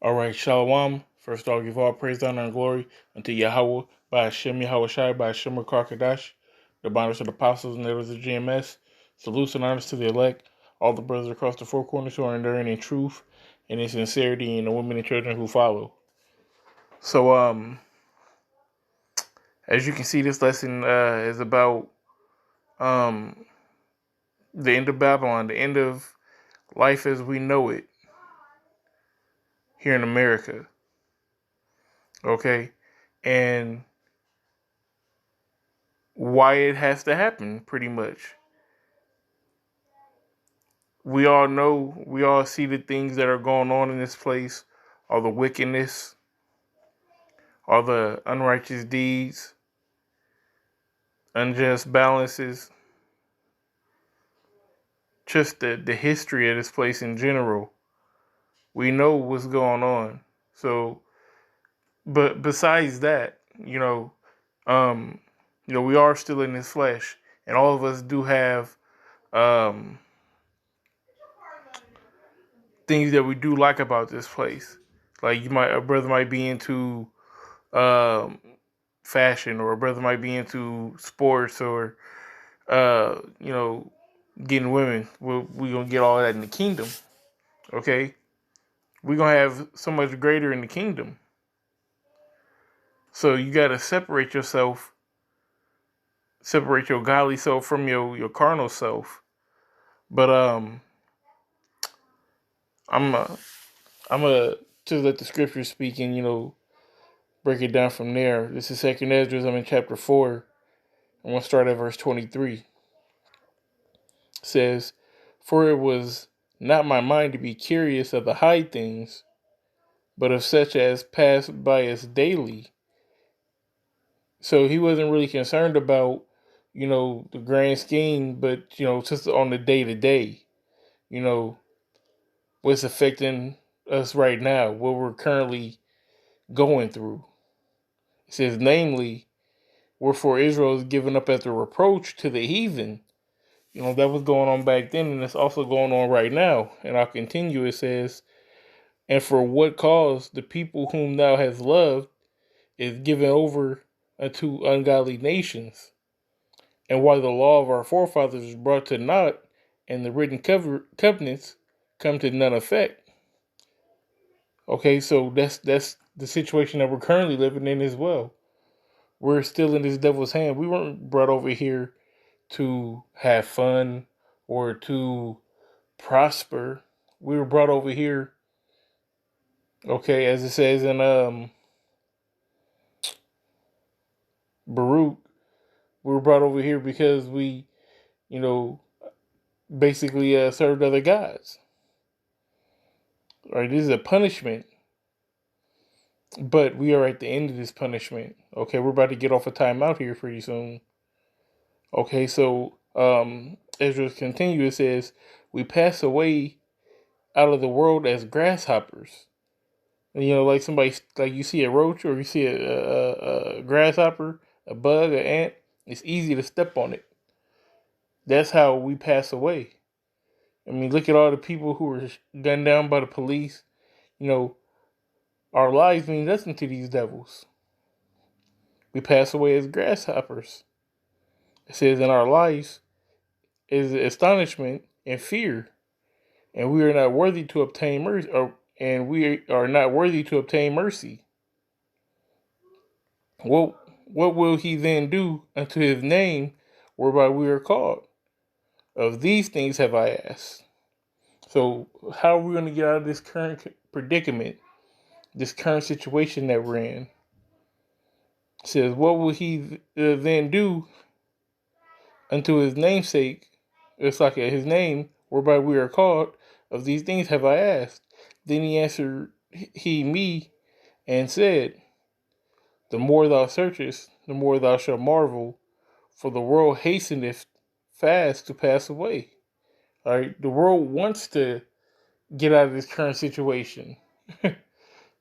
All right, Shalom. First of all, give all praise, honor, and glory unto Yahweh by Hashem Yahweh Shai by Hashem Karkadash, the binders of the apostles and elders of GMS. Salutes and honors to the elect, all the brothers across the four corners who are enduring in truth and in sincerity, and the women and children who follow. So, as you can see, this lesson is about the end of Babylon, the end of life as we know it here in America. Okay, and why it has to happen, pretty much. We all know, we all see the things that are going on in this place, all the wickedness, all the unrighteous deeds, unjust balances, just the history of this place in general. We know what's going on. So, but besides that, we are still in this flesh, and all of us do have things that we do like about this place. Like a brother might be into um, fashion, or a brother might be into sports, or uh, you know, getting women. We're gonna get all that in the kingdom. Okay, we're gonna have so much greater in the kingdom. So you gotta separate yourself, separate your godly self from your carnal self. But I'm I'm to let the scriptures speak, and break it down from there. This is Second Esdras. I'm in chapter 4. I'm gonna start at verse 23. It says, "For it was not my mind to be curious of the high things, but of such as pass by us daily." So he wasn't really concerned about, the grand scheme, but, just on the day to day, you know, what's affecting us right now, what we're currently going through. It says, namely, wherefore Israel is given up as a reproach to the heathen. That was going on back then, and it's also going on right now. And I'll continue. It says, and for what cause the people whom thou hast loved is given over unto ungodly nations, and why the law of our forefathers is brought to naught, and the written covenants come to none effect. Okay, so that's the situation that we're currently living in as well. We're still in this devil's hand. We weren't brought over here to have fun or to prosper. We were brought over here, okay, as it says in Baruch, we were brought over here because we, you know, basically served other gods. All right, this is a punishment, but we are at the end of this punishment. Okay, we're about to get off a timeout here pretty soon. Okay, so Ezra continues. It says, "We pass away out of the world as grasshoppers." And, like somebody, like you see a roach or you see a grasshopper, a bug, an ant. It's easy to step on it. That's how we pass away. I mean, look at all the people who were gunned down by the police. You know, our lives mean nothing to these devils. We pass away as grasshoppers. It says in our lives is astonishment and fear, and we are not worthy to obtain mercy, and we are not worthy to obtain mercy. What will he then do unto his name whereby we are called? Of these things have I asked. So how are we going to get out of this current predicament, this current situation that we're in? It says, what will he then do unto his namesake? It's like his name whereby we are called. Of these things have I asked. Then he answered me and said, the more thou searchest, the more thou shalt marvel, for the world hasteneth fast to pass away. All right, the world wants to get out of this current situation.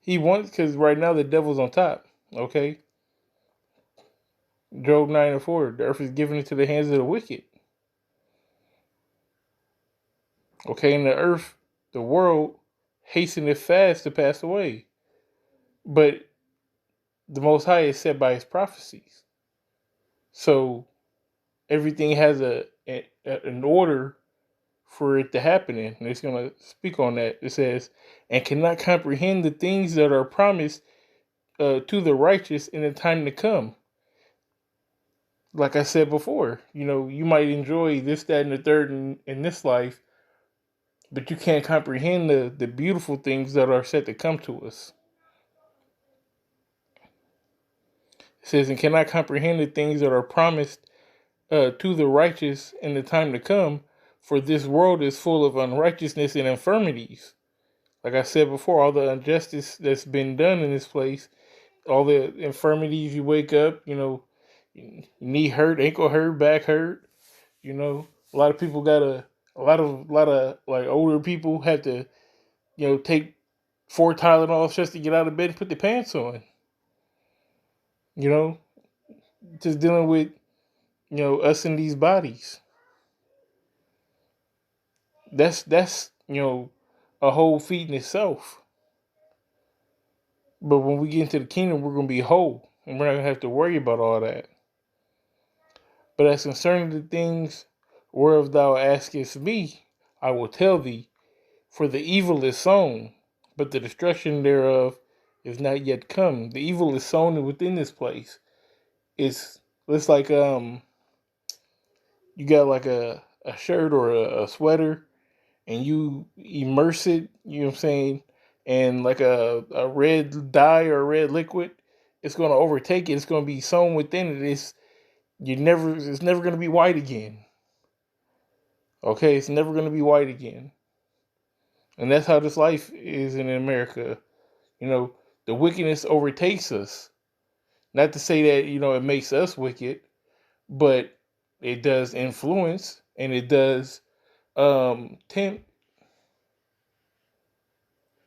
He wants, because right now the devil's on top. Okay, Job 9:4. The earth is given into the hands of the wicked. Okay, and the earth, the world hasteneth fast to pass away. But the Most High is set by his prophecies. So everything has an order for it to happen in. And it's going to speak on that. It says, and cannot comprehend the things that are promised to the righteous in the time to come. Like I said before, you might enjoy this, that, and the third in this life, but you can't comprehend the beautiful things that are set to come to us. It says, and cannot comprehend the things that are promised to the righteous in the time to come, for this world is full of unrighteousness and infirmities. Like I said before, all the injustice that's been done in this place, all the infirmities, you wake up, knee hurt, ankle hurt, back hurt. A lot of people got a lot of like older people have to, take 4 Tylenols just to get out of bed and put their pants on. Just dealing with, us in these bodies. That's a whole feat in itself. But when we get into the kingdom, we're gonna be whole, and we're not gonna have to worry about all that. But as concerning the things whereof thou askest me, I will tell thee. For the evil is sown, but the destruction thereof is not yet come. The evil is sown within this place. It's like you got like a shirt or a sweater, and you immerse it, you know what I'm saying, and like a red dye or a red liquid, it's gonna overtake it, it's gonna be sown within it. It's never gonna be white again. Okay, it's never gonna be white again. And that's how this life is in America. The wickedness overtakes us. Not to say that, it makes us wicked, but it does influence and it does tempt.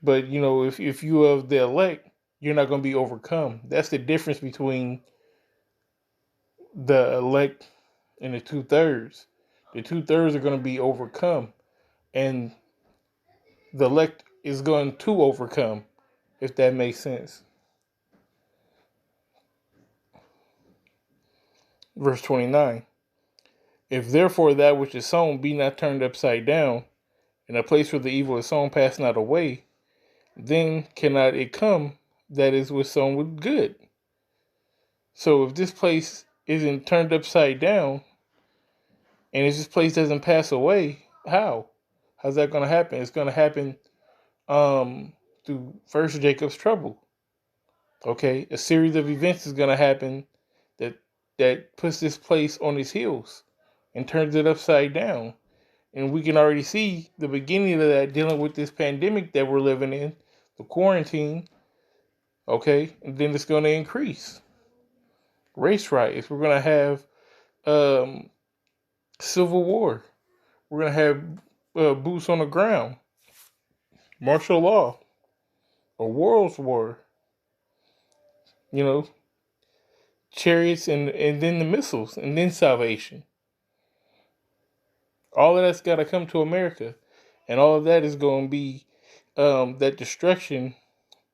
But, if you are the elect, you're not going to be overcome. That's the difference between the elect and the 2/3. The 2/3 are going to be overcome, and the elect is going to overcome, if that makes sense. Verse 29. If therefore that which is sown be not turned upside down, and a place where the evil is sown pass not away, then cannot it come that is was sown with good. So if this place isn't turned upside down, and if this place doesn't pass away, how? How's that going to happen? It's going to happen through first Jacob's trouble. Okay, a series of events is going to happen that puts this place on its heels and turns it upside down. And we can already see the beginning of that dealing with this pandemic that we're living in, the quarantine. Okay, and then it's going to increase. Race riots. We're going to have civil war. We're going to have boots on the ground, martial law, a world's war. Chariots and then the missiles and then salvation. All of that's got to come to America. And all of that is going to be that destruction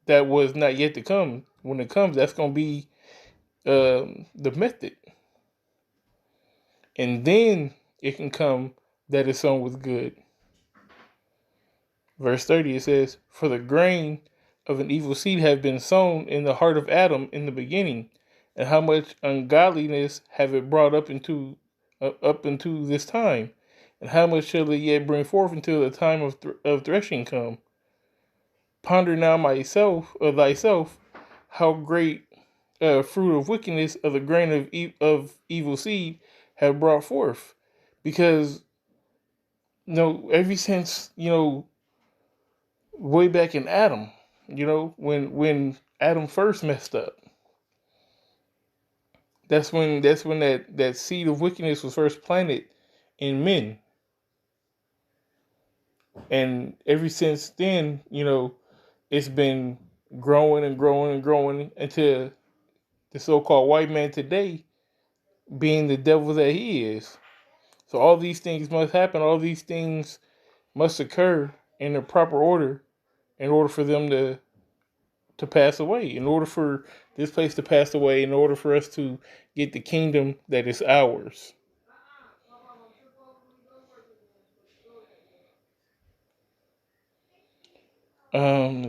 that was not yet to come. When it comes, that's going to be the method. And then it can come that is sown with good. Verse 30, it says, for the grain of an evil seed have been sown in the heart of Adam in the beginning, and how much ungodliness have it brought up into this time, and how much shall it yet bring forth until the time of threshing come? Ponder now thyself, how great fruit of wickedness of the grain of evil seed have brought forth. Because, ever since, way back in Adam, when Adam first messed up, that's when that seed of wickedness was first planted in men. And ever since then, it's been growing and growing and growing until the so-called white man today being the devil that he is. So all these things must happen. All these things must occur in the proper order in order for them to pass away, in order for this place to pass away, in order for us to get the kingdom that is ours.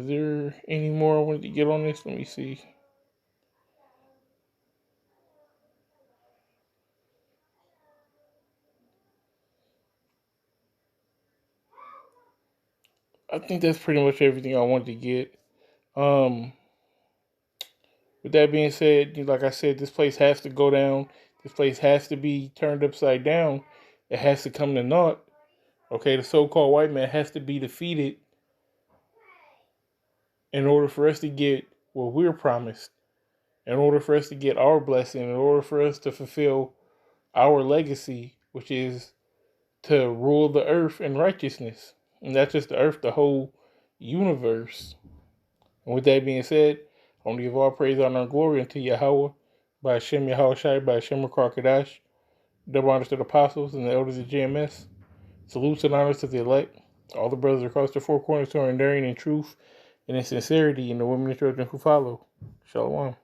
Is there any more I wanted to get on this? Let me see. I think that's pretty much everything I wanted to get. Um, with that being said, like I said, this place has to go down. This place has to be turned upside down. It has to come to naught. Okay, the so-called white man has to be defeated in order for us to get what we're promised, in order for us to get our blessing, in order for us to fulfill our legacy, which is to rule the earth in righteousness. And not just the earth, the whole universe. And with that being said, I want to give all praise, honor, and glory unto Yahweh, by Hashem Yahweh Shai, by Hashem Rakakadash, double honors to the apostles and the elders of JMS. Salutes and honors to the elect, all the brothers across the four corners who are enduring in truth and in sincerity, and the women and children who follow. Shalom.